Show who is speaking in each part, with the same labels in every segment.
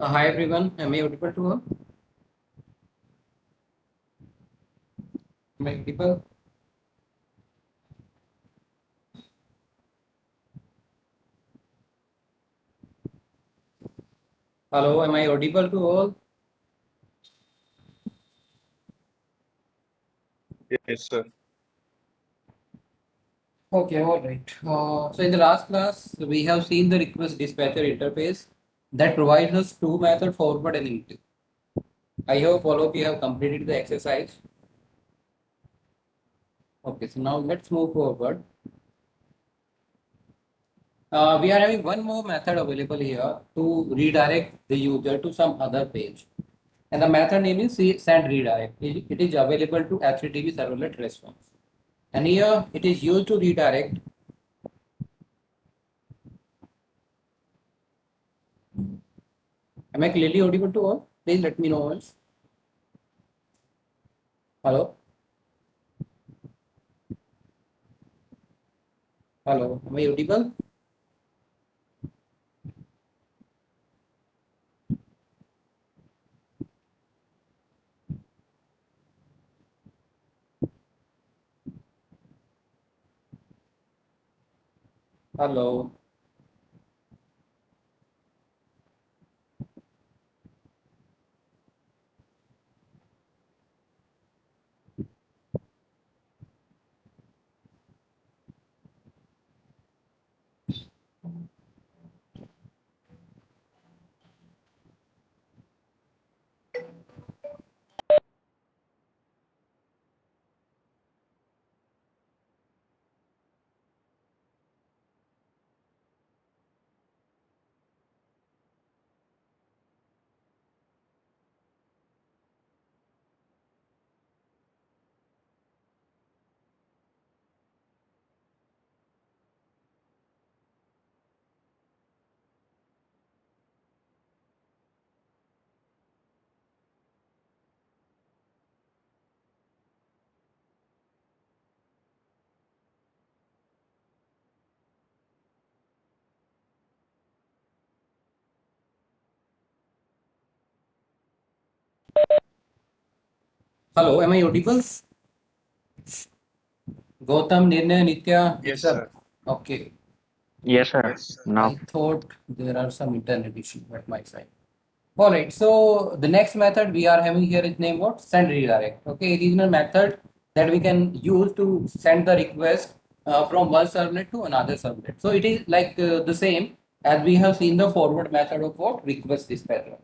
Speaker 1: Hi everyone, am I audible to all? Am I audible? Hello, am I audible to all?
Speaker 2: Yes, sir.
Speaker 1: Okay, all right. So in the last class, we have seen the request dispatcher interface that provides us two method forward and into. I hope all of you have completed the exercise. Okay, so now let's move forward. We are having one more method available here to redirect the user to some other page. And the method name is send redirect. It is available to HTTP servlet response. And here it is used to redirect. Am I clearly audible to all? Please let me know once. Hello? Hello? Am I audible? Hello? Hello? Am I audible? Gautam, Nirnay, Nitya,
Speaker 2: Yes,
Speaker 1: Nisab.
Speaker 2: sir.
Speaker 1: Okay.
Speaker 3: Yes, sir.
Speaker 2: Yes, sir.
Speaker 3: Now,
Speaker 1: I thought there are some internet issues at my side. All right. So the next method we are having here is name what? Send redirect. Okay. It is a method that we can use to send the request from one servlet to another servlet. So it is like the same as we have seen the forward method of what? Request dispatcher.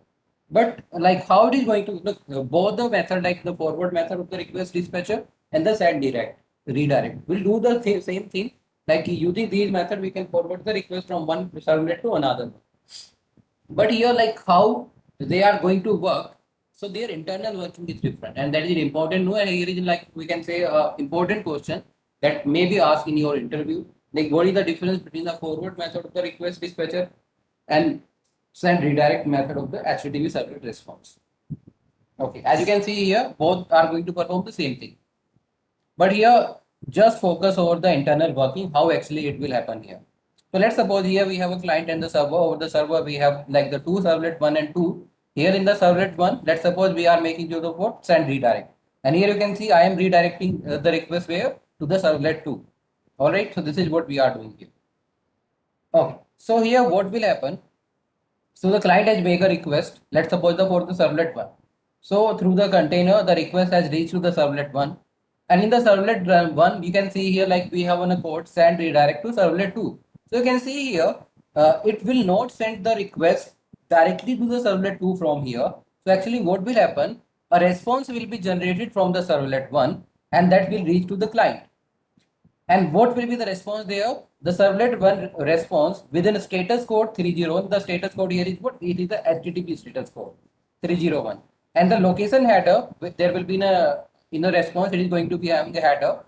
Speaker 1: But like how it is going to look, both the method like the forward method of the request dispatcher and the send direct redirect will do the same thing. Like using these method, we can forward the request from one servlet to another. But here, like how they are going to work, so their internal working is different, and that is important. No, and here is like we can say important question that may be asked in your interview. Like, what is the difference between the forward method of the request dispatcher and send redirect method of the HTTP servlet response? Okay, as you can see here, both are going to perform the same thing. But here, just focus over the internal working, how actually it will happen here. So let's suppose here we have a client and the server. Over the server, we have like the two servlet one and two. Here in the servlet one, let's suppose we are making use of what? Send redirect. And here you can see I am redirecting the request where to the servlet two. All right. So this is what we are doing here. Okay. So here what will happen? So the client has made a request. Let's suppose the for the servlet one. So through the container, the request has reached to the servlet one. And in the servlet one, you can see here like we have on a code send redirect to servlet two. So you can see here, it will not send the request directly to the servlet two from here. So actually what will happen? A response will be generated from the servlet one and that will reach to the client. And what will be the response there? The servlet one response within status code 301. The status code here is what? It is the HTTP status code 301. And the location header, there will be in a response, it is going to be having a header.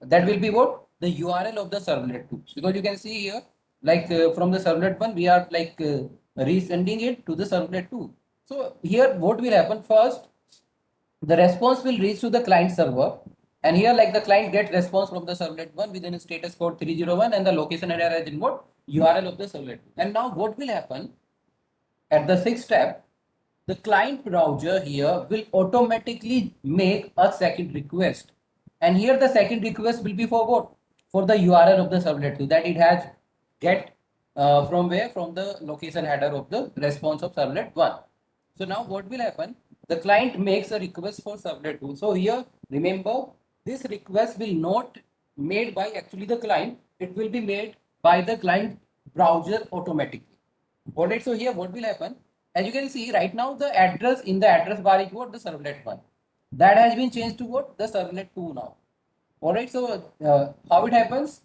Speaker 1: That will be what? The URL of the servlet 2. Because you can see here, like from the servlet 1, we are like resending it to the servlet 2. So here, what will happen first? The response will reach to the client server, and here like the client gets response from the servlet 1 within status code 301 and the location header is in what url of the servlet. And now what will happen at the sixth step? the client browser here will automatically make a second request. And here the second request will be for what? For the URL of the servlet 2 that it has get from where? From the location header of the response of servlet 1. So now what will happen? The client makes a request for servlet 2. So here remember this request will not made by actually the client. It will be made by the client browser automatically. Alright, so here what will happen? As you can see right now, the address in the address bar is what? The servlet 1. That has been changed to what? The servlet 2 now. Alright, so how it happens?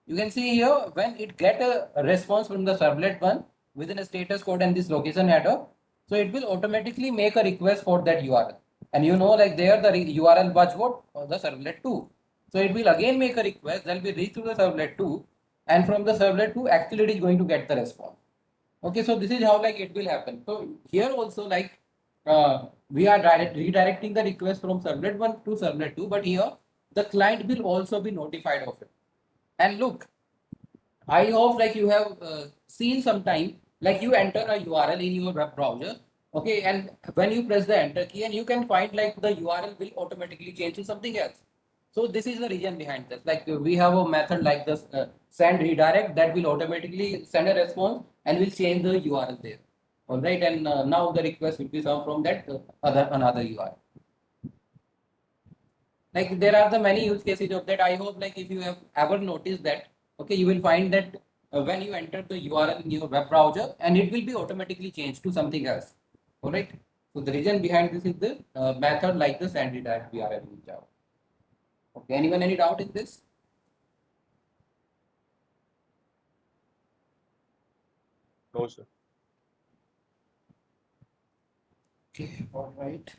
Speaker 1: You can see here when it get a response from the servlet 1 within a status code and this location header. So it will automatically make a request for that URL. And you know, like there the URL was what? The servlet 2. So it will again make a request that will be reached to the servlet 2. And from the servlet 2, actually it is going to get the response. Okay, so this is how like it will happen. So here also like we are redirecting the request from servlet 1 to servlet 2, but here the client will also be notified of it. And look, I hope like you have seen sometime like you enter a URL in your web browser, okay, and when you press the enter key and you can find like the URL will automatically change to something else. So this is the reason behind this. Like we have a method like this send redirect that will automatically send a response and will change the URL there. All right, and now the request will be served from that other another URL. Like there are the many use cases of that. I hope like if you have ever noticed that, okay, you will find that when you enter the URL in your web browser and it will be automatically changed to something else. All right, so the reason behind this is the method like the send redirect we are having in Java. Okay, anyone any doubt in this?
Speaker 2: No, sir.
Speaker 1: Okay, all right.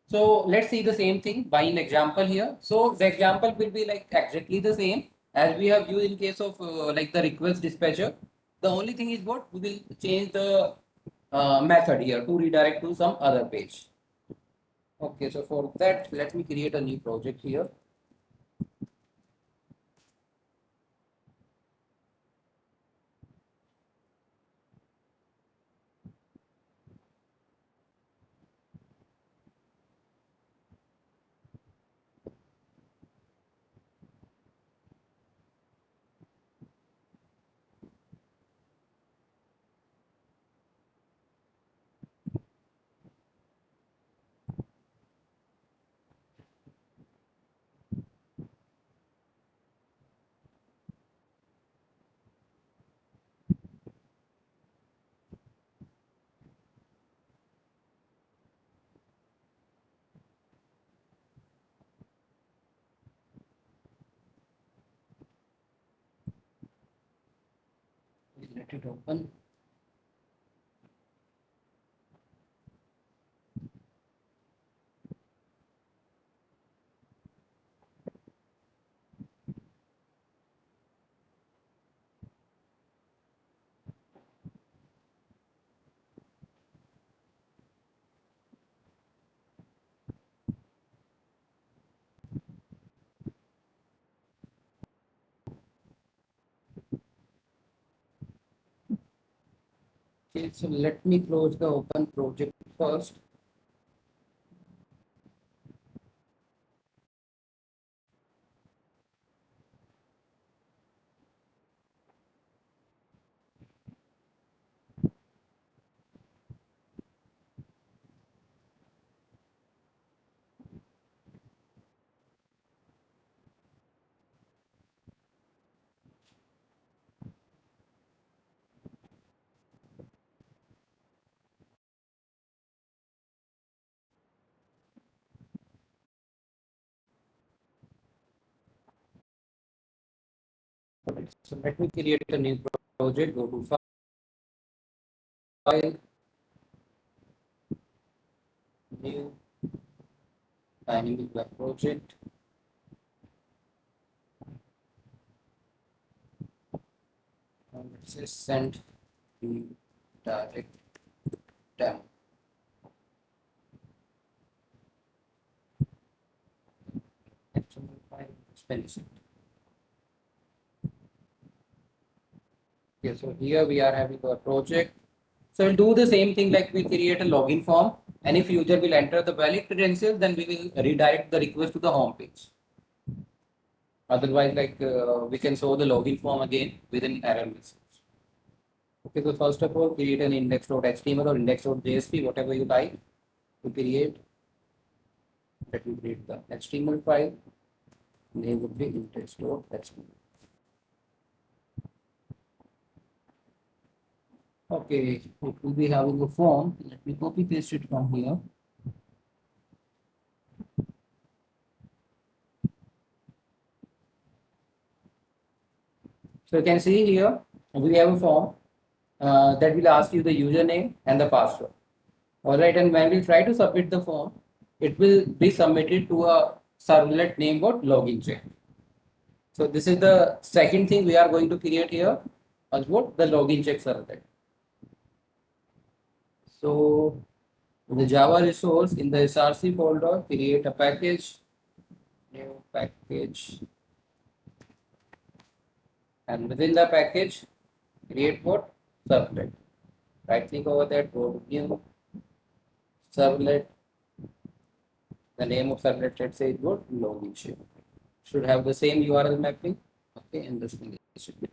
Speaker 1: So let's see the same thing by an example here. So the example will be like exactly the same as we have used in case of like the request dispatcher. The only thing is what we will change the method here to redirect to some other page. Okay, so for that, let me create a new project here. Let it open. Okay, so let me close the open project first. So let me create a new project. Go to file, new dynamic web project. And let's just send the direct demo. XML file expensive. Okay, so here we are having a project. So we'll do the same thing like we create a login form, and if user will enter the valid credentials, then we will redirect the request to the home page. Otherwise, we can show the login form again with an error message. Okay, so first of all, create an index.html or index.jsp, whatever you like to create. Let me create the HTML file. Name would be index.html. Okay, it will be having a form. Let me copy paste it from here. So you can see here we have a form that will ask you the username and the password. All right, and when we try to submit the form, it will be submitted to a servlet name what login check. So this is the second thing we are going to create here as what the login check servlet. So the Java resource in the src folder, create a package, new package, and within the package, create what servlet. Right click over there, go to new servlet. The name of servlet, let's say it would login check. Should have the same URL mapping. Okay, and this thing should be.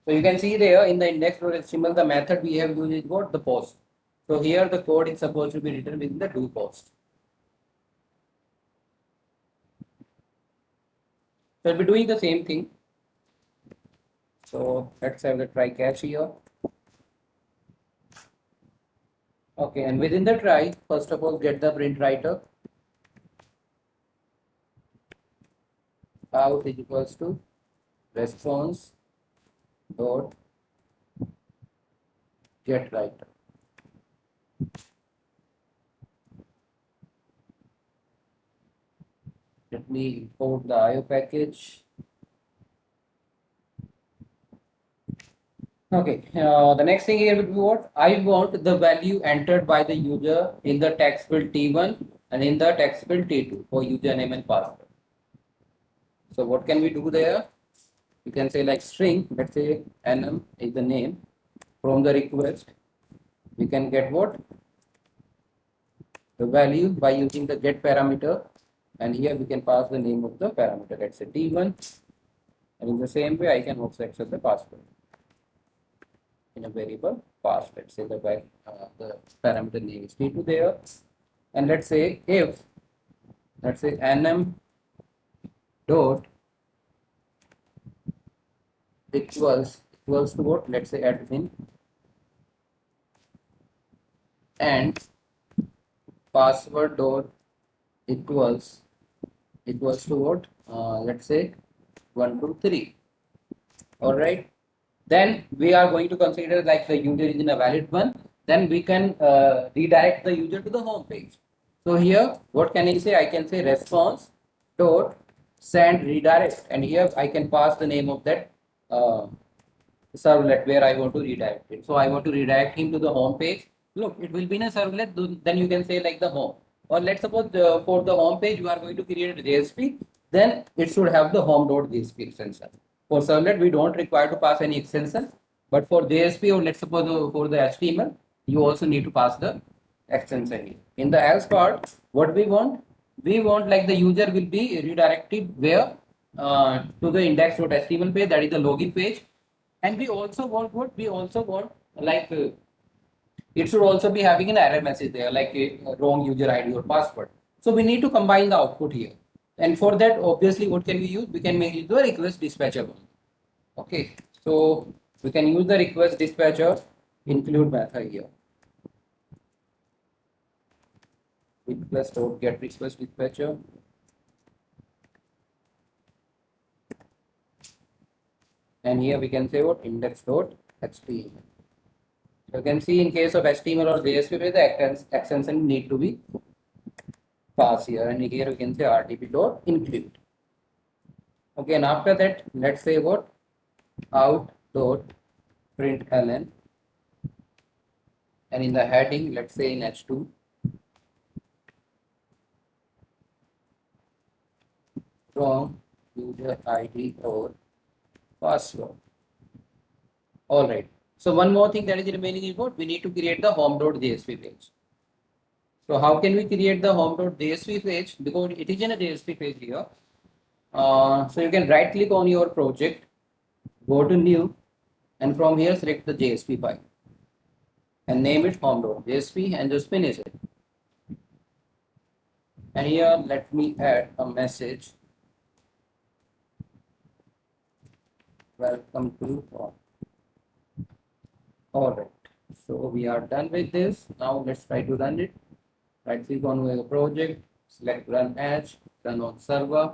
Speaker 1: So you can see there in the index.html, the method we have used is what the post. So here the code is supposed to be written within the do post. So we'll be doing the same thing. So let's have the try catch here. Okay, and within the try, first of all, get the print writer. Out is equals to response dot get writer. Let me import the IO package. Okay, the next thing here will be what? I want the value entered by the user in the text field T1 and in the text field T2 for username and password. So what can we do there? You can say like string, let's say nm is the name. From the request, we can get what? The value by using the get parameter, and here we can pass the name of the parameter, let's say T1, and in the same way I can also access the password in a variable pass. Let's say the parameter name is T2 there, and let's say if let's say nm dot equals to what? Let's say admin and password dot equals to what? Let's say 123. All right. Then we are going to consider like the user is in a valid one. Then we can redirect the user to the home page. So here, what can I say? I can say response dot send redirect, and here I can pass the name of that servlet where I want to redirect it. So I want to redirect him to the home page. Look, it will be in a servlet. Then you can say like the home. Or let's suppose for the home page you are going to create a JSP. Then it should have the home.jsp extension. For servlet we don't require to pass any extension. But for JSP or let's suppose for the HTML, you also need to pass the extension here. In the else part, what we want? We want like the user will be redirected where to the index.html page, that is the login page, and we also want what we also want like it should also be having an error message there like a wrong user ID or password. So we need to combine the output here, and for that obviously what can we use? We can make it the request dispatcher one. Okay, so we can use the request dispatcher include method here. Request dot get request dispatcher. And here we can say what index.html. So you can see in case of HTML or JSP, the extension need to be passed here, and here we can say RTP.include. Okay, and after that, let's say what out.println, and in the heading, let's say in H2, from user ID or password. All right. So one more thing that is remaining is what we need to create the home.jsp page. So how can we create the home.jsp page? Because it is in a JSP page here. So you can right click on your project, go to new, and from here select the JSP file and name it home.jsp and just finish it. And here let me add a message. Welcome to home. All right. So we are done with this. Now let's try to run it. Right click on your project, select run as, run on server.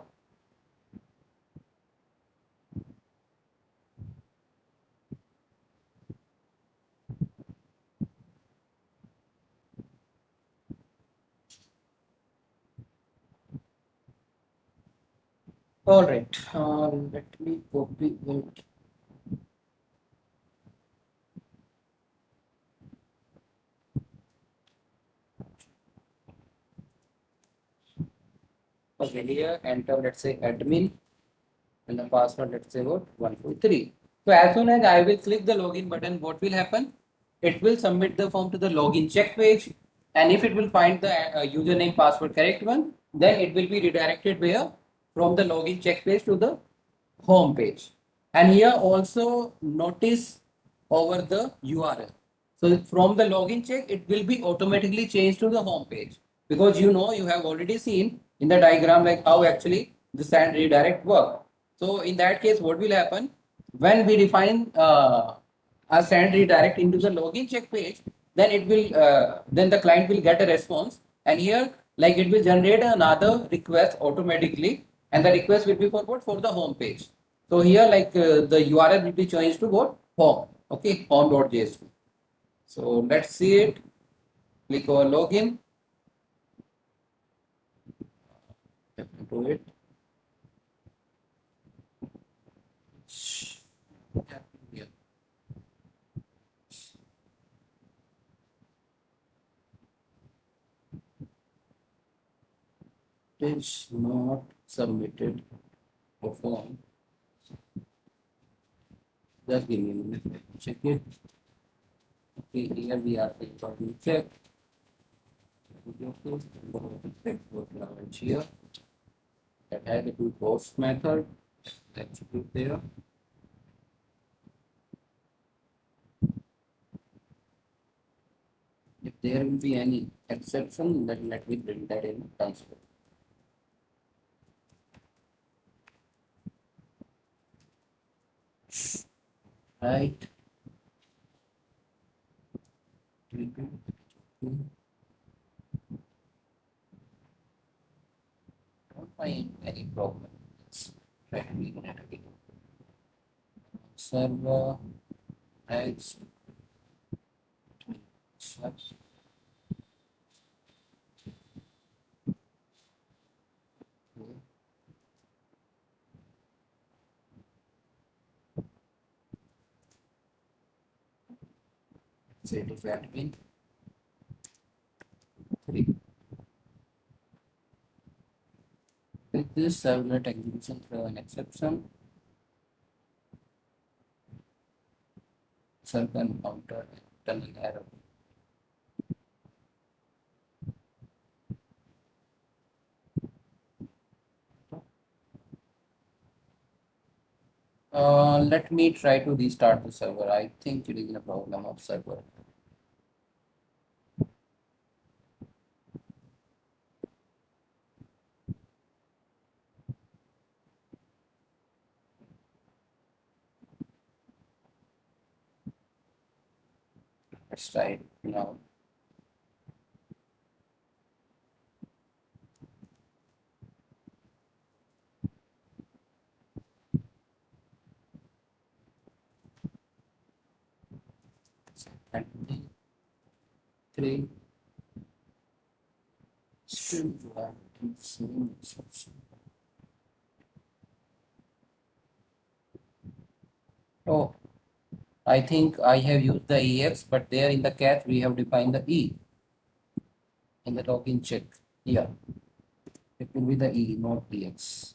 Speaker 1: All right. Let me copy it. Okay, here enter let's say admin and the password let's say what 123. So as soon as I will click the login button, what will happen? It will submit the form to the login check page, and if it will find the username password correct one, then it will be redirected where from the login check page to the home page. And here also notice over the URL. So from the login check, it will be automatically changed to the home page, because you know you have already seen in the diagram like how actually the send redirect work. So in that case, what will happen when we define a send redirect into the login check page, then it will then the client will get a response, and here like it will generate another request automatically, and the request will be for what, for the home page. So here like the URL will be changed to what, home. Okay, home.jsp. So let's see it. Click on login. Step into it. Here. It is not submitted a form. Just give me a minute. Check it. Okay, here we are going to check. Here that has the do post method. Execute there. If there will be any exception, then let me bring that in console. Right. Don't find any problem. Let's try to begin it again. Server X steps. Set if admin 3. With this servlet execution throw an exception, server encounter internal error. Let me try to restart the server. I think it is a problem of server. Let's try it now. And 3 still same exception. Oh, I think I have used the EX, but there in the cache we have defined the E in the login check. Yeah, it will be the E, not EX.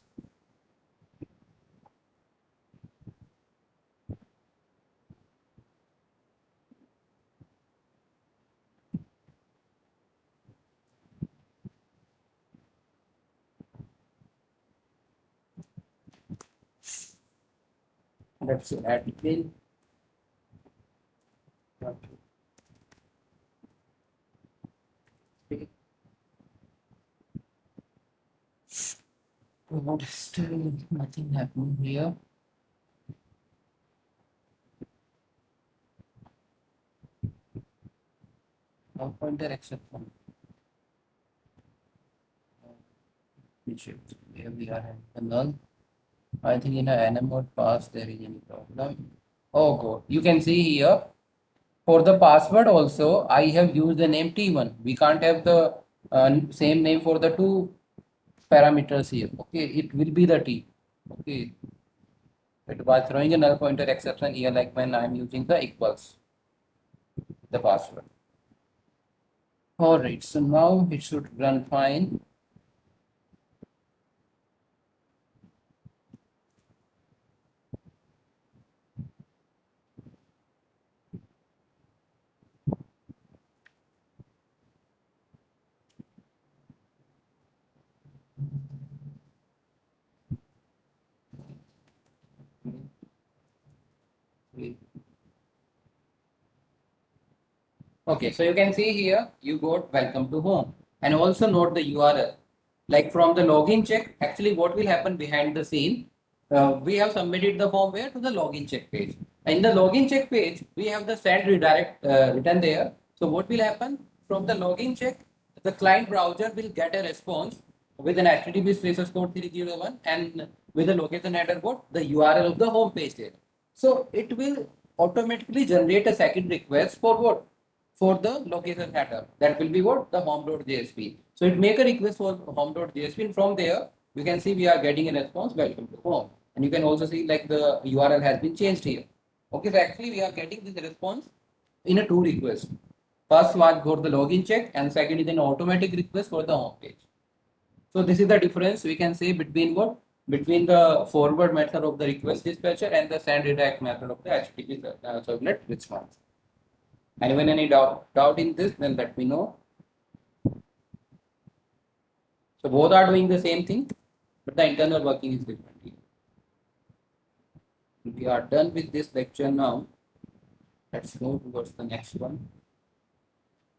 Speaker 1: let's add in. What is still nothing happening here? No pointer except one. Here we are having a null. I think in a nmode pass there is any problem. Oh god, you can see here for the password also I have used the name T1. We can't have the same name for the two parameters here. Okay, it will be the T. Okay, it was throwing a null pointer exception here like when I'm using the equals the password. Alright, so now it should run fine. Okay, so you can see here you got welcome to home and also note the URL. Like from the login check, actually what will happen behind the scene, we have submitted the form where to the login check page. In the login check page, we have the send redirect written there. So what will happen from the login check, the client browser will get a response with an HTTP spaces code 301 and with the location header code, the URL of the home page there. So it will automatically generate a second request for what? For the location header. That will be what? The home.jsp. So it make a request for home.jsp and from there you can see we are getting a response welcome to home. And you can also see like the URL has been changed here. Okay, so actually we are getting this response in a two requests. First was for the login check and second is an automatic request for the home page. So this is the difference we can say between what? Between the forward method of the request dispatcher and the send redirect method of the HTTP servlet response. Anyone any doubt in this? Then let me know. So both are doing the same thing, but the internal working is different. We are done with this lecture now. Let's move towards the next one.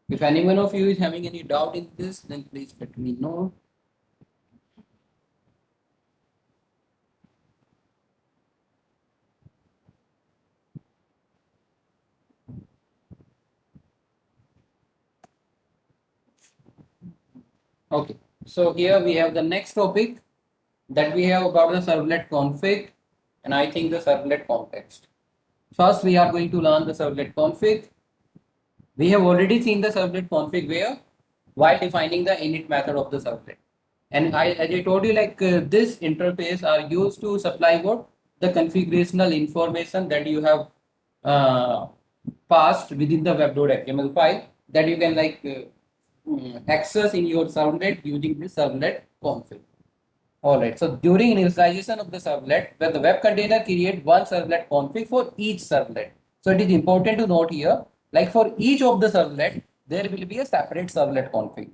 Speaker 1: If anyone of you is having any doubt in this, then please let me know. Okay, so here we have the next topic that we have about the servlet config and I think the servlet context. First, we are going to learn the servlet config. We have already seen the servlet config where while defining the init method of the servlet. And as I told you, like this interface are used to supply what? The configurational information that you have uh, passed within the web.html file that you can like access in your servlet using the servlet config. Alright, so during initialization of the servlet, when the web container create one servlet config for each servlet. So it is important to note here, like for each of the servlet, there will be a separate servlet config.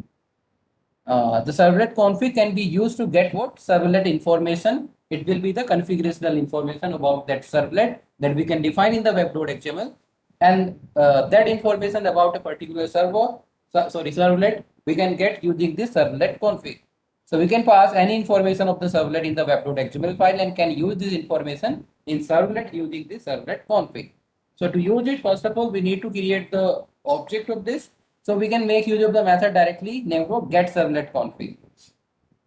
Speaker 1: The servlet config can be used to get what? Servlet information. It will be the configurational information about that servlet that we can define in the web.html. And that information about a particular servlet, we can get using this servlet config. So we can pass any information of the servlet in the web.html file and can use this information in servlet using the servlet config. So to use it, first of all, we need to create the object of this. So we can make use of the method directly named get servlet config.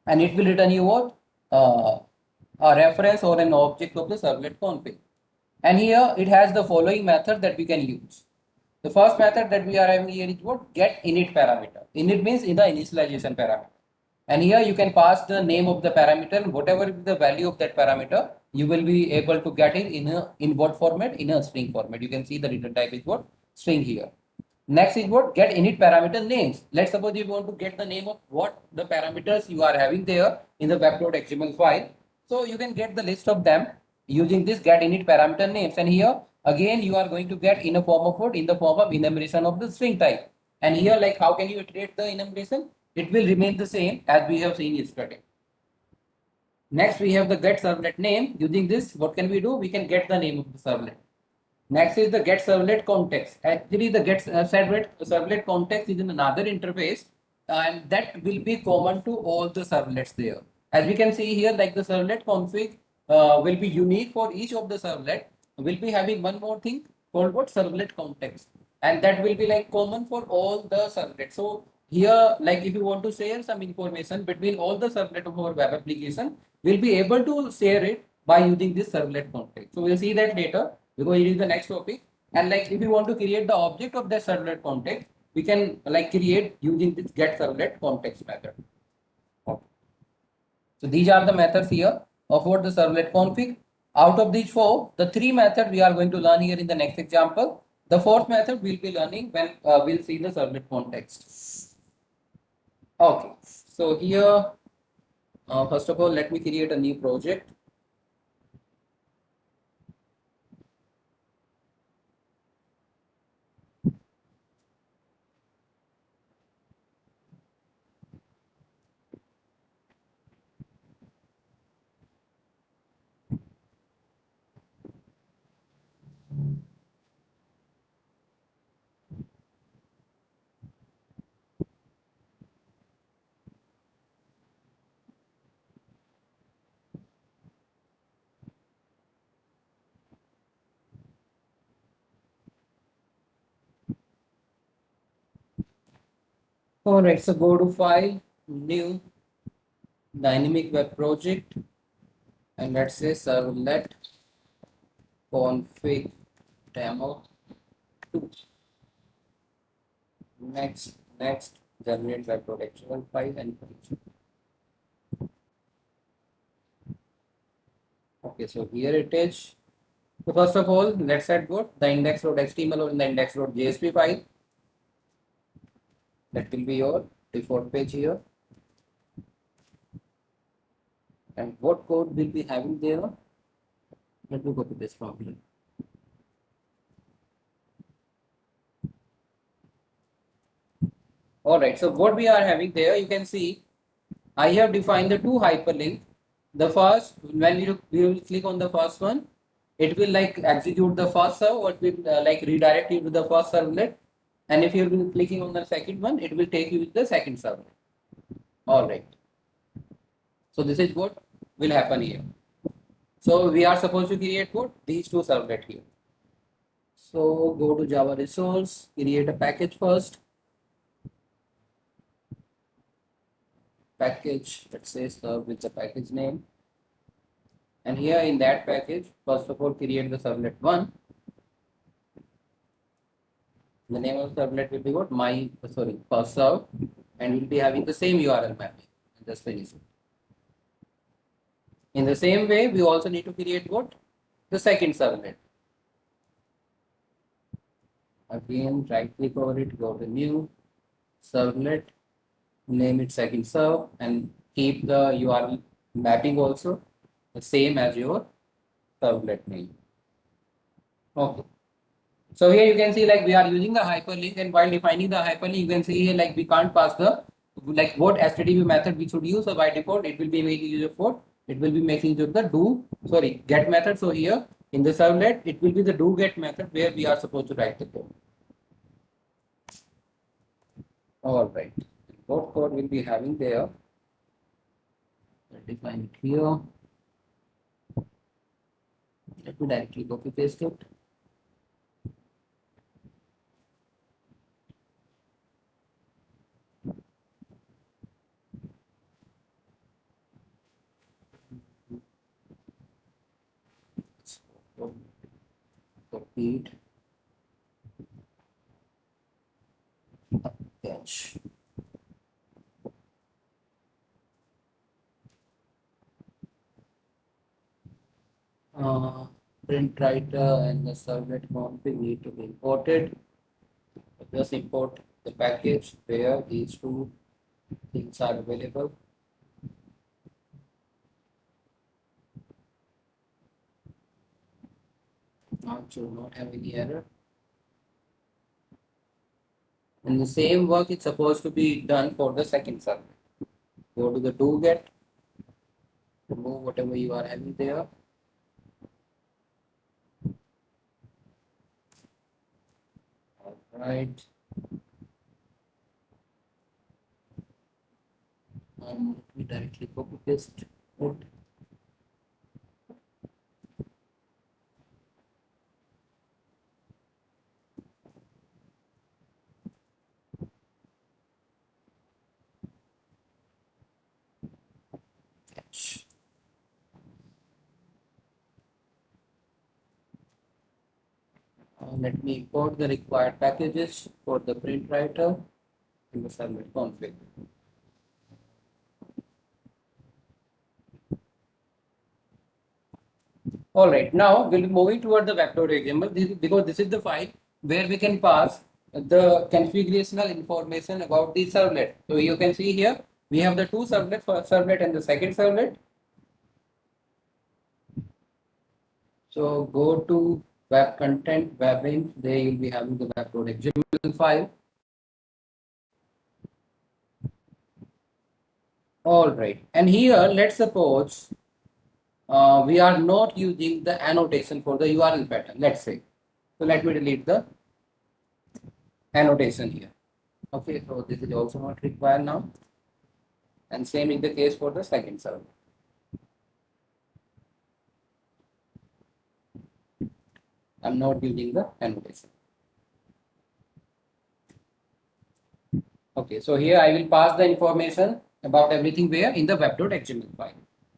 Speaker 1: And it will return you what? A reference or an object of the servlet config. And here it has the following method that we can use. The first method that we are having here is what? Get init parameter. Init means in the initialization parameter. And here you can pass the name of the parameter, whatever is the value of that parameter, you will be able to get it in what format? In a string format. You can see the return type is what? String here. Next is what? Get init parameter names. Let's suppose you want to get the name of what the parameters you are having there in the web.html file. So you can get the list of them using this get init parameter names. And here again you are going to get in a form of what? In the form of enumeration of the string type. And here like how can you iterate the enumeration? It will remain the same as we have seen yesterday. Next, we have the get servlet name. Using this, what can we do? We can get the name of the servlet. Next is the get servlet context. Actually, the get servlet context is in another interface, and that will be common to all the servlets there. As we can see here, like the servlet config will be unique for each of the servlet. Will be having one more thing called what servlet context, and that will be like common for all the servlets. So here, like if you want to share some information between all the servlet of our web application, we'll be able to share it by using this servlet context. So we'll see that later because it is the next topic. And like if you want to create the object of the servlet context, we can like create using this get servlet context method. Okay. So these are the methods here of what the servlet config. Out of these four, the three methods we are going to learn here in the next example. The fourth method we'll be learning when we'll see the servlet context. Okay. So here, first of all, let me create a new project. All right. So go to file, new, dynamic web project, and let's say servlet config demo 2. Next, generate web project file and finish. Okay, so here it is. So first of all, let's add what the index.html or in the index.jsp file. That will be your default page here. And what code will be having there? Let me copy this from here. All right, so what we are having there, you can see I have defined the two hyperlinks. The first, when we will click on the first one, it will like execute the first serve, or it will like redirect you to the first servlet. And if you will be clicking on the second one, it will take you to the second servlet. All right. So this is what will happen here. So we are supposed to create what these two servlet here. So go to Java resource, create a package first. Package, let's say serve with the package name. And here in that package, first of all, create the servlet one. The name of the servlet will be what first serve, and we'll be having the same URL mapping. Just finish it. In the same way, we also need to create what the second servlet. Again, right click over it, go to new servlet, name it second serve, and keep the URL mapping also the same as your servlet name. Okay. So here you can see like we are using the hyperlink, and while defining the hyperlink, you can see here like we can't pass the like what HTTP method we should use. So by default, it will be making use of what? It will be making use of the get method. So here in the servlet, it will be the do get method where we are supposed to write the code. All right. What code will be having there? Let's define it here. Let me directly copy paste it. Copied. Attach. Print writer and the servlet config need to be imported. Just import the package where these two things are available. Should not have any error. And the same work is supposed to be done for the second servlet. Go to the do get, remove whatever you are having there. All right. We directly copy paste it. Catch. Let me import the required packages for the print writer in the submit config. All right, now we'll be moving toward the vector.xml because this is the file where we can pass the configurational information about the servlet. So you can see here we have the two servlets, first servlet and the second servlet. So go to web content, web in, there you'll be having the web.xml file. All right, and here let's suppose we are not using the annotation for the URL pattern, let's say. So let me delete the annotation here. Okay, so this is also not required now. And same is the case for the second server. I'm not using the annotation. Okay, so here I will pass the information about everything where in the web.xml file.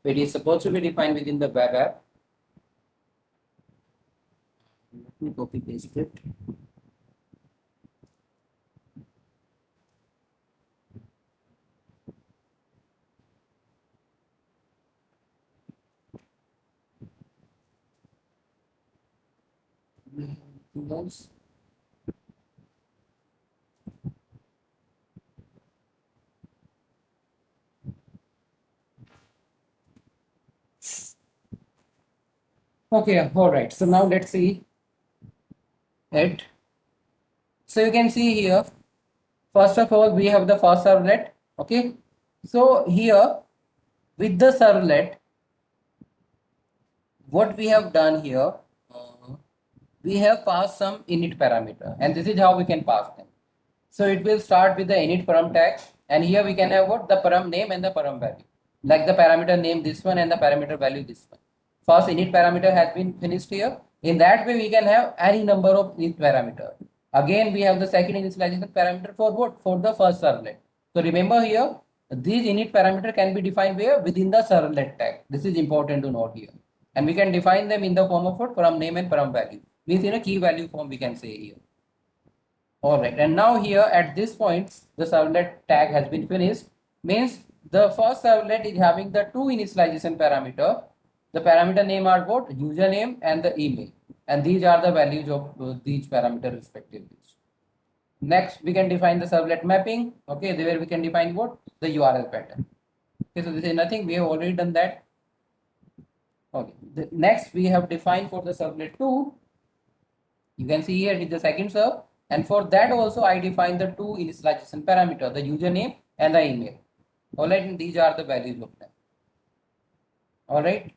Speaker 1: It is supposed to be defined within the web app. Let me copy paste it. Anything else? Okay, all right. So now let's see it. So you can see here, first of all, we have the first servlet. Okay. So here with the servlet, what we have done here, we have passed some init parameter, and this is how we can pass them. So it will start with the init param tag, and here we can have what the param name and the param value, like the parameter name this one and the parameter value this one. First init parameter has been finished here. In that way, we can have any number of init parameter. Again, we have the second initialization parameter for what? For the first servlet. So remember here, these init parameter can be defined where? Within the servlet tag. This is important to note here. And we can define them in the form of what? Param name and param value. Means in a key value form we can say here. All right, and now here at this point, the servlet tag has been finished. Means the first servlet is having the two initialization parameter. The parameter name are what? Username and the email. And these are the values of these parameter respectively. Next, we can define the servlet mapping. Okay, where we can define what? The URL pattern. Okay, so this is nothing. We have already done that. Okay, next we have defined for the servlet 2. You can see here it is the second serve. And for that also I define the two initialization parameter, the username and the email. All right, and these are the values of them. All right.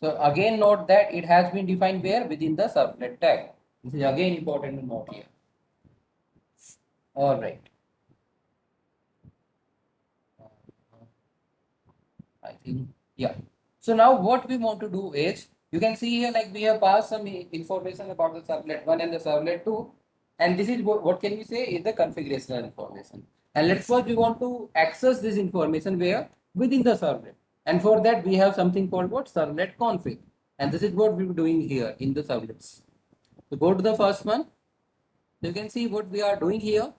Speaker 1: So again note that it has been defined where? Within the servlet tag. This is again important to note here. All right. I think, yeah. So now what we want to do is, you can see here like we have passed some information about the servlet 1 and the servlet 2. And this is what can we say is the configurational information. And let's suppose we want to access this information where? Within the servlet. And for that we have something called what? Servlet config. And this is what we're doing here in the servlets. So go to the first one. You can see what we are doing here.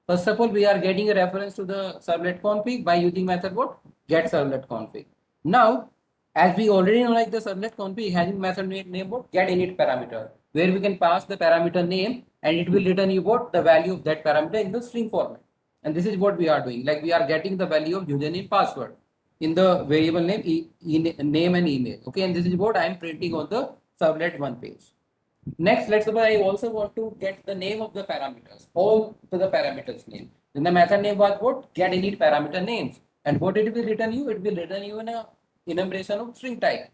Speaker 1: First of all, we are getting a reference to the servlet config by using method what? Get servlet config. Now, as we already know, like the servlet config having method name what? Get init parameter, where we can pass the parameter name and it will return you what? The value of that parameter in the string format. And this is what we are doing. Like we are getting the value of username password in the variable name, name and email. Okay, and this is what I am printing on the servlet one page. Next, let's suppose I also want to get the name of the parameters, all to the parameters name. Then the method name was what? Get init parameter names. And what it will return you? It will return you in a enumeration of string type.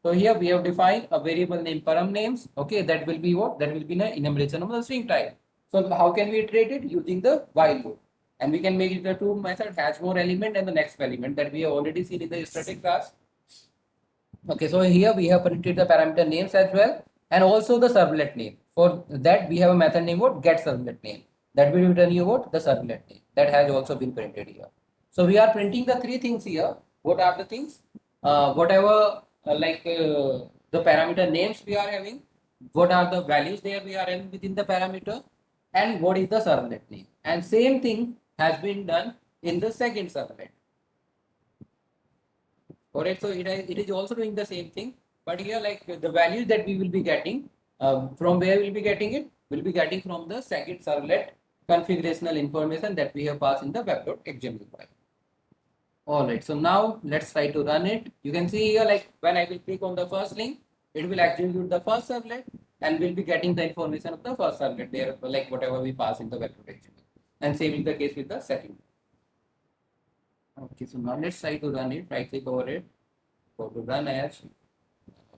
Speaker 1: So here we have defined a variable name param names. Okay, that will be what? That will be the enumeration of the string type. So how can we iterate it? Using the while loop. And we can make it the two method has more element and the next element that we have already seen in the static class. Okay, so here we have printed the parameter names as well and also the servlet name. For that we have a method name what get servlet name. That will return you what the servlet name. That has also been printed here. So we are printing the three things here. What are the things? Whatever the parameter names we are having, what are the values there we are having within the parameter, and what is the servlet name. And same thing has been done in the second servlet. Alright, so it is also doing the same thing, but here like the values that we will be getting, from where we will be getting it? We'll be getting from the second servlet configurational information that we have passed in the web.xml file. Alright, so now let's try to run it. You can see here like when I will click on the first link, it will execute the first servlet and we'll be getting the information of the first servlet there, like whatever we pass in the web.xml. And same is the case with the second. Okay, so now let's try to run it. Right click over it. Go to run as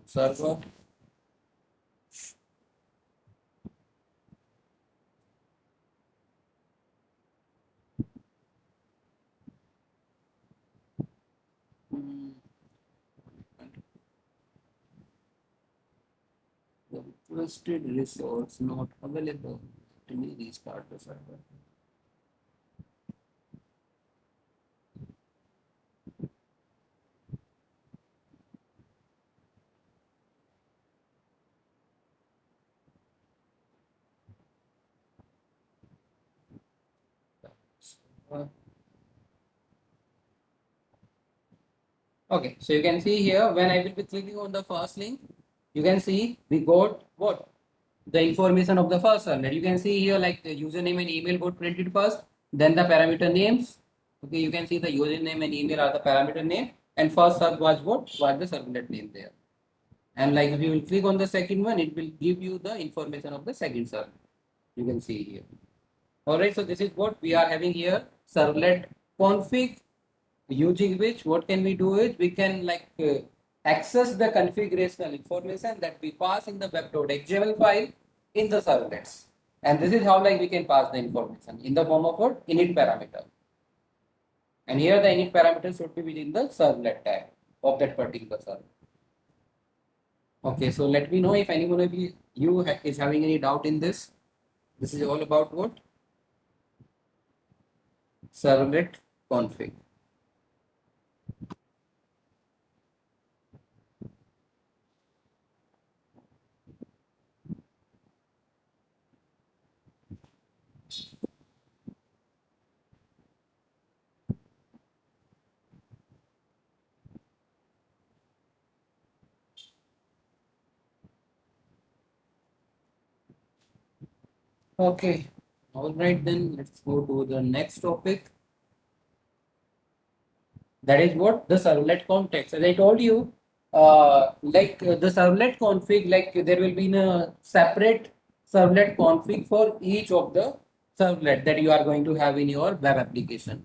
Speaker 1: server. The requested resource not available. Let me restart the server. Okay, so you can see here when I will be clicking on the first link, you can see we got what? The information of the first servlet. You can see here like the username and email got printed first, then the parameter names. Okay, you can see the username and email are the parameter name, and first serve was what? Was the servlet name there. And like if you will click on the second one, it will give you the information of the second servlet. You can see here. Alright, so this is what we are having here, servlet config, using which what can we do is we can access the configurational information that we pass in the web.xml file in the servlets. And this is how like we can pass the information in the form of what? Init parameter. And here the init parameter should be within the servlet tag of that particular servlet. Okay, so let me know if anyone of you is having any doubt in this. This is all about what? Servlet config. Okay, all right then let's go to the next topic. That is what the servlet context. As I told you, the servlet config, like there will be a separate servlet config for each of the servlet that you are going to have in your web application.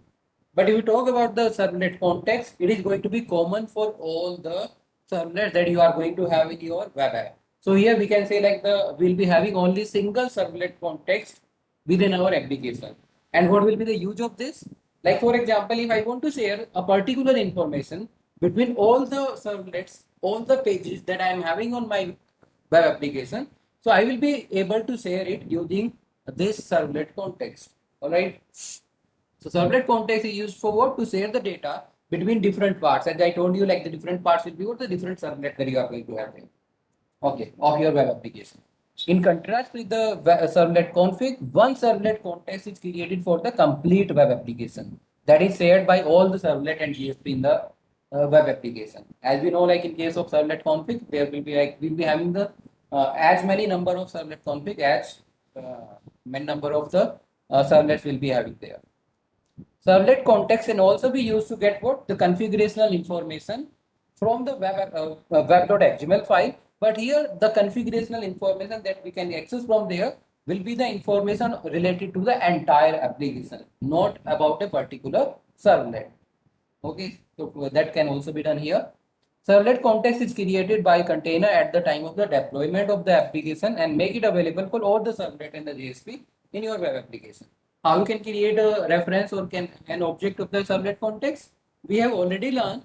Speaker 1: But if you talk about the servlet context, it is going to be common for all the servlets that you are going to have in your web app. So here we can say like we'll be having only single servlet context within our application. And what will be the use of this? Like for example, if I want to share a particular information between all the servlets, all the pages that I am having on my web application, so I will be able to share it using this servlet context. All right. So servlet context is used for what? To share the data between different parts. As I told you, like the different parts will be what the different servlet that you are going to have there. Okay, of your web application. In contrast with the servlet config, one servlet context is created for the complete web application that is shared by all the servlet and GSP in the web application. As we know, like in case of servlet config, there will be like we'll be having the as many number of servlet config as many number of the servlets will be having there. Servlet context can also be used to get what? The configurational information from the web.xml file. But here the configurational information that we can access from there will be the information related to the entire application, not about a particular servlet. Okay, so that can also be done here. Servlet context is created by container at the time of the deployment of the application and make it available for all the servlet and the JSP in your web application. How you can create a reference or can an object of the servlet context? We have already learned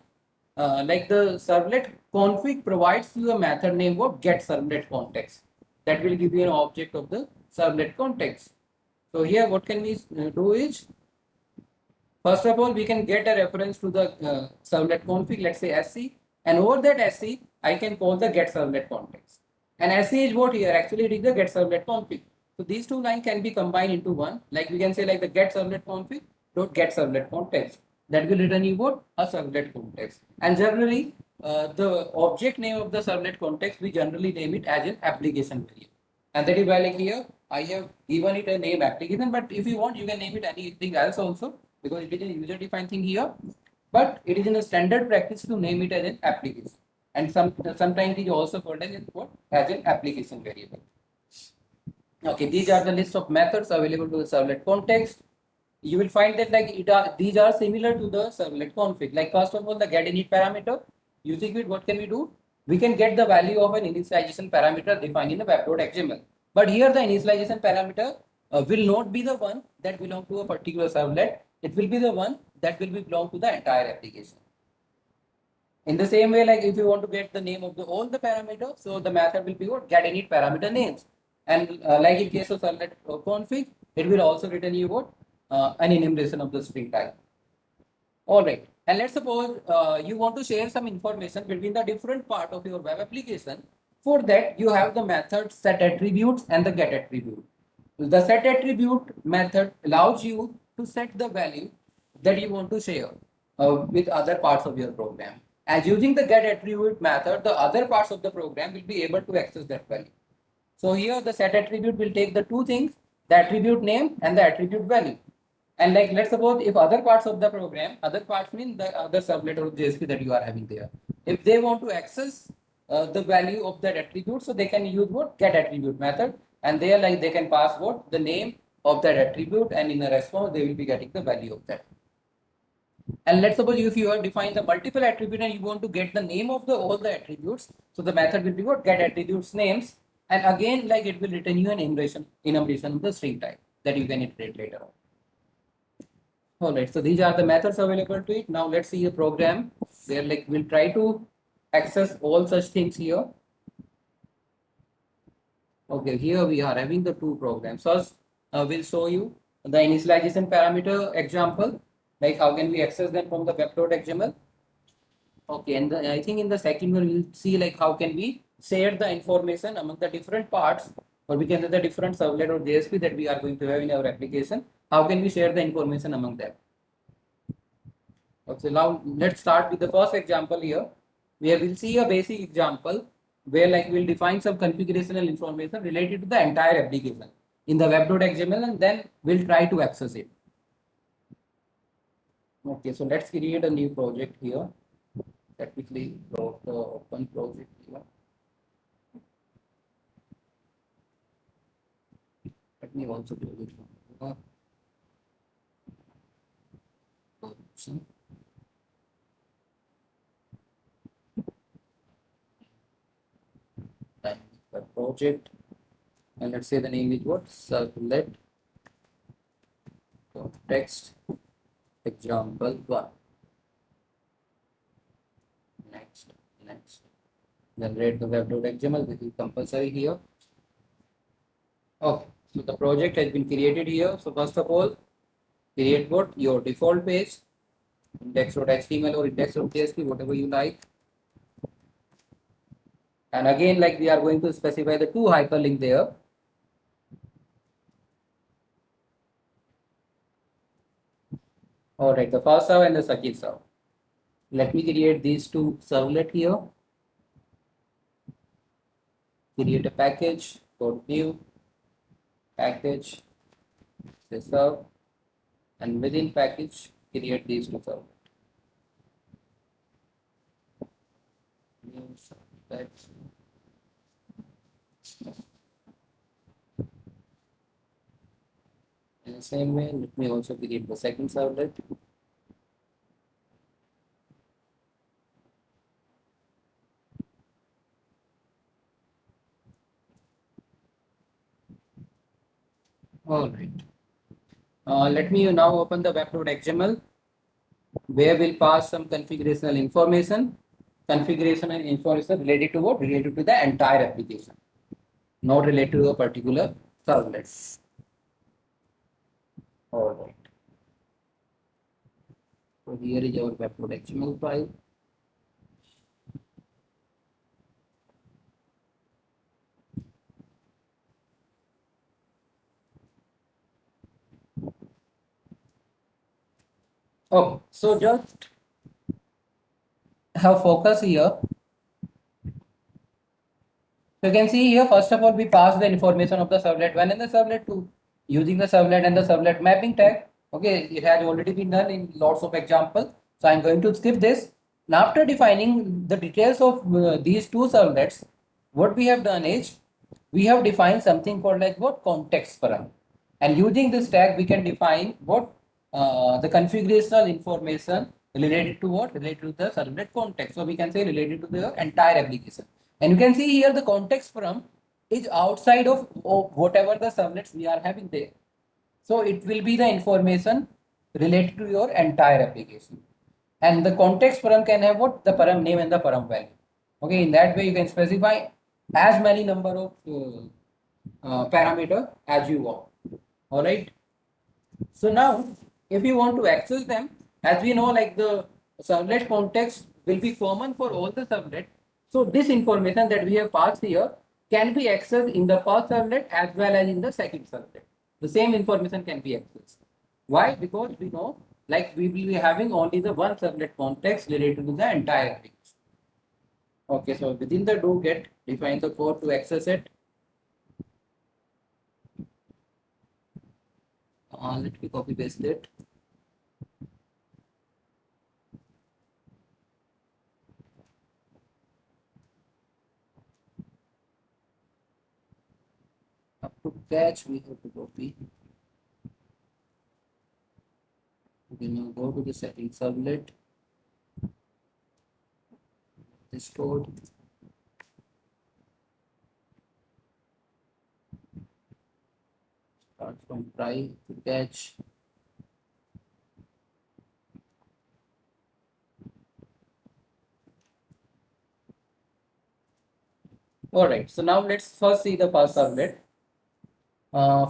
Speaker 1: like the servlet config provides you a method name of get servlet context that will give you an object of the servlet context. So here what can we do is, first of all, we can get a reference to the servlet config, let's say SC, and over that SC, I can call the get servlet context. And SC is what here? Actually, it is the get servlet config. So these two lines can be combined into one. Like we can say like the get servlet config dot get servlet context. That will return you what? A servlet context. And generally, the object name of the servlet context, we generally name it as an application variable. And that is why like here, I have given it a name application, but if you want, you can name it anything else also because it is a user defined thing here, but it is in a standard practice to name it as an application. And sometimes it is also called as an application variable. Okay, these are the list of methods available to the servlet context. You will find that like these are similar to the servlet config. Like first of all, the get init parameter. Using it, what can we do? We can get the value of an initialization parameter defined in the web.xml. But here the initialization parameter will not be the one that belong to a particular servlet. It will be the one that will belong to the entire application. In the same way, like if you want to get the name of all the parameters, so the method will be what get init parameter names. And like in case of servlet config, it will also return you what an enumeration of the string type. All right. And let's suppose you want to share some information between the different part of your web application. For that, you have the method set attributes and the get attribute. The set attribute method allows you to set the value that you want to share with other parts of your program. As using the get attribute method, the other parts of the program will be able to access that value. So here the set attribute will take the two things, the attribute name and the attribute value. And like let's suppose if other parts of the program, other parts mean the other servlet or JSP that you are having there. If they want to access the value of that attribute, so they can use what get attribute method, and there like they can pass what the name of that attribute, and in a response they will be getting the value of that. And let's suppose if you have defined the multiple attribute and you want to get the name of the all the attributes, so the method will be what get attributes names, and again like it will return you an enumeration of the string type that you can iterate later on. All right, so these are the methods available to it. Now let's see a program where like we'll try to access all such things here. Okay, here we are having the two programs. First, we'll show you the initialization parameter example, like how can we access them from the web.xml. Okay, and I think in the second one we'll see like how can we share the information among the different parts, or we can say the different servlet or JSP that we are going to have in our application. How can we share the information among them? Okay, now let's start with the first example here, where we'll see a basic example where like we'll define some configurational information related to the entire application in the web.xml, and then we'll try to access it. Okay, so let's create a new project here. Let me click the open project here. Let me also do it. The project, and let's say the name is what servlet text example 1. Next generate the web.xml. This is compulsory here. Okay, so the project has been created here. So first of all, create what your default page, index.html or index.jsp, whatever you like. And again, like we are going to specify the two hyperlink there. All right, the first server and the second server. Let me create these two servlet here. Create a package, code new, package, say serve, and within package, create these two servlet. New servlet. In the same way, let me also create the second servlet. All right. Let me now open the web.xml where we'll pass some configurational information. Configurational information related to what? Related to the entire application, not related to a particular servlet. All right. So here is our web.xml file. Oh, so just have focus here. So you can see here, first of all, we pass the information of the servlet one and the servlet two using the servlet and the servlet mapping tag. Okay, it has already been done in lots of examples. So I'm going to skip this. Now, after defining the details of these two servlets, what we have done is we have defined something called like what context param. And using this tag, we can define what the configurational information related to what? Related to the servlet context. So we can say related to the entire application. And you can see here the context from is outside of whatever the servlets we are having there. So it will be the information related to your entire application. And the context param can have what? The param name and the param value. Okay, in that way you can specify as many number of parameter as you want. All right. So now, if you want to access them, as we know, like the servlet context will be common for all the servlet. So this information that we have passed here can be accessed in the first servlet as well as in the second servlet. The same information can be accessed. Why? Because we know, like we will be having only the one servlet context related to the entire application. Okay, so within the do get define the code to access it. Let me copy paste it. Up to catch, we have to copy. We now go to the settings servlet. This code. Start from try to catch. All right. So now let's first see the first servlet.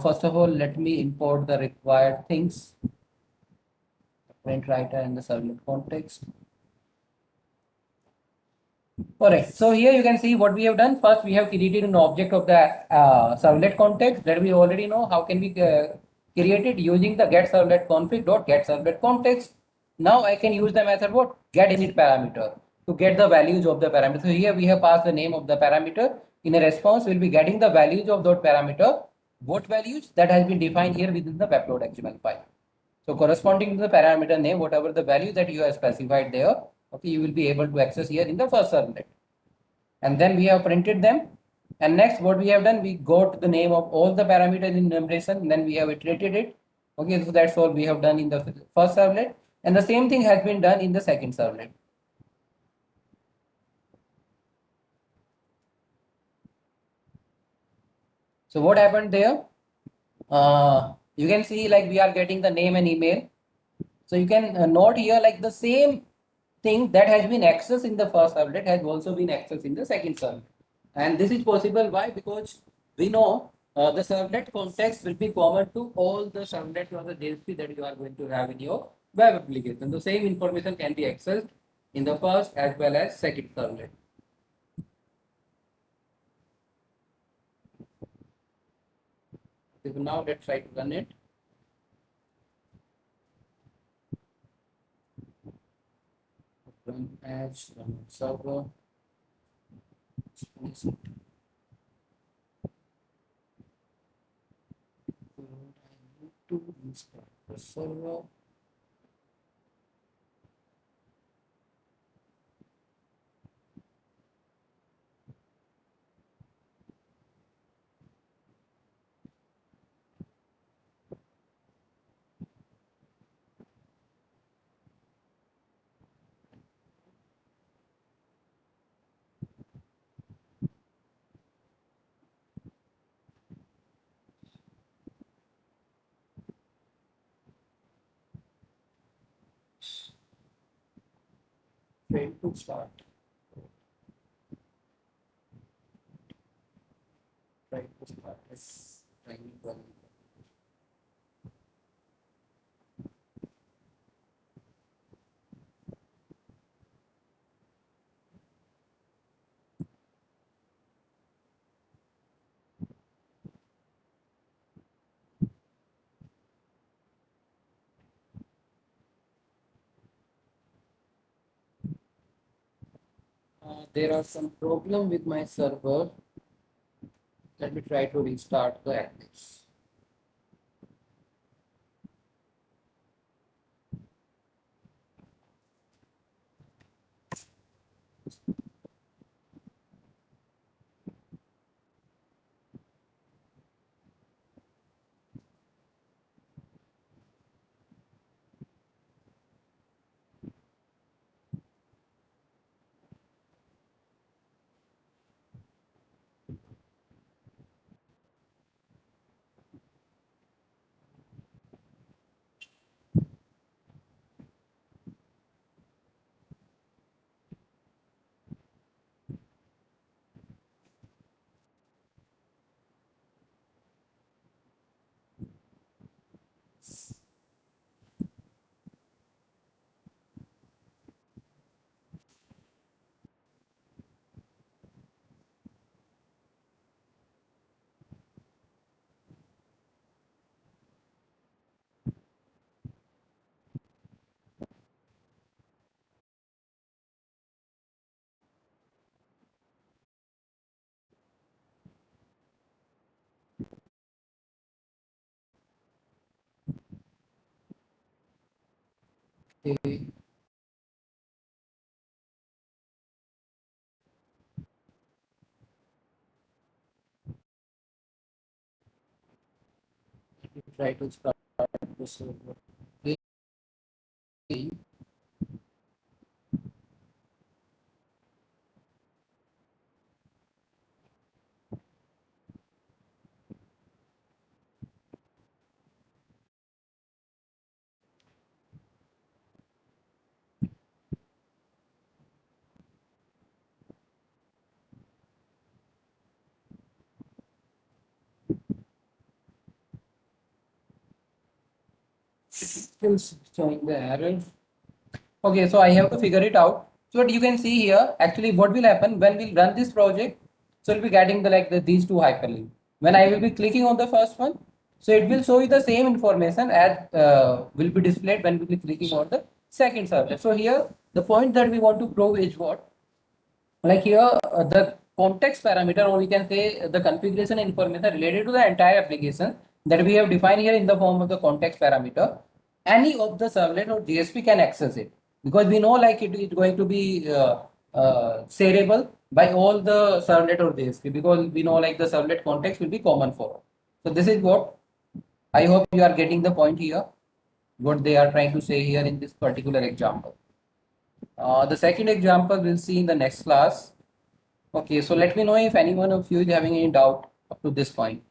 Speaker 1: First of all, let me import the required things. Print writer and the servlet context. Alright, so here you can see what we have done. First, we have created an object of the servlet context that we already know. How can we create it using the get servlet config dot get servlet context. Now I can use the method what get init parameter to get the values of the parameter. So here we have passed the name of the parameter. In a response, we'll be getting the values of that parameter. What values that has been defined here within the web.xml file. So corresponding to the parameter name, whatever the value that you have specified there, okay, you will be able to access here in the first servlet. And then we have printed them. And next, what we have done, we got the name of all the parameters in enumeration, and then we have iterated it. Okay, so that's all we have done in the first servlet. And the same thing has been done in the second servlet. So what happened there? You can see like we are getting the name and email. So you can note here like the same thing that has been accessed in the first servlet has also been accessed in the second servlet. And this is possible why? Because we know the servlet context will be common to all the servlets or the DSP that you are going to have in your web application. The same information can be accessed in the first as well as second servlet. So now let's try to run it. Run as run server. To install the server. Ready to start. Right to start. Yes. Training one. There are some problem with my server. Let me try to restart the Eclipse. Okay. Try to start the server. Okay. Still showing the error. Okay, so I have to figure it out. So what you can see here, actually what will happen when we run this project, so we'll be getting these two hyperlinks. When I will be clicking on the first one, so it will show you the same information as will be displayed when we will be clicking on the second servlet. So here the point that we want to prove is what? Like here the context parameter, or we can say the configuration information related to the entire application that we have defined here in the form of the context parameter, any of the servlet or JSP can access it, because we know like it is going to be shareable by all the servlet or JSP, because we know like the servlet context will be common for all. So this is what I hope you are getting the point here, what they are trying to say here in this particular example. The second example we'll see in the next class. Okay, so let me know if anyone of you is having any doubt up to this point.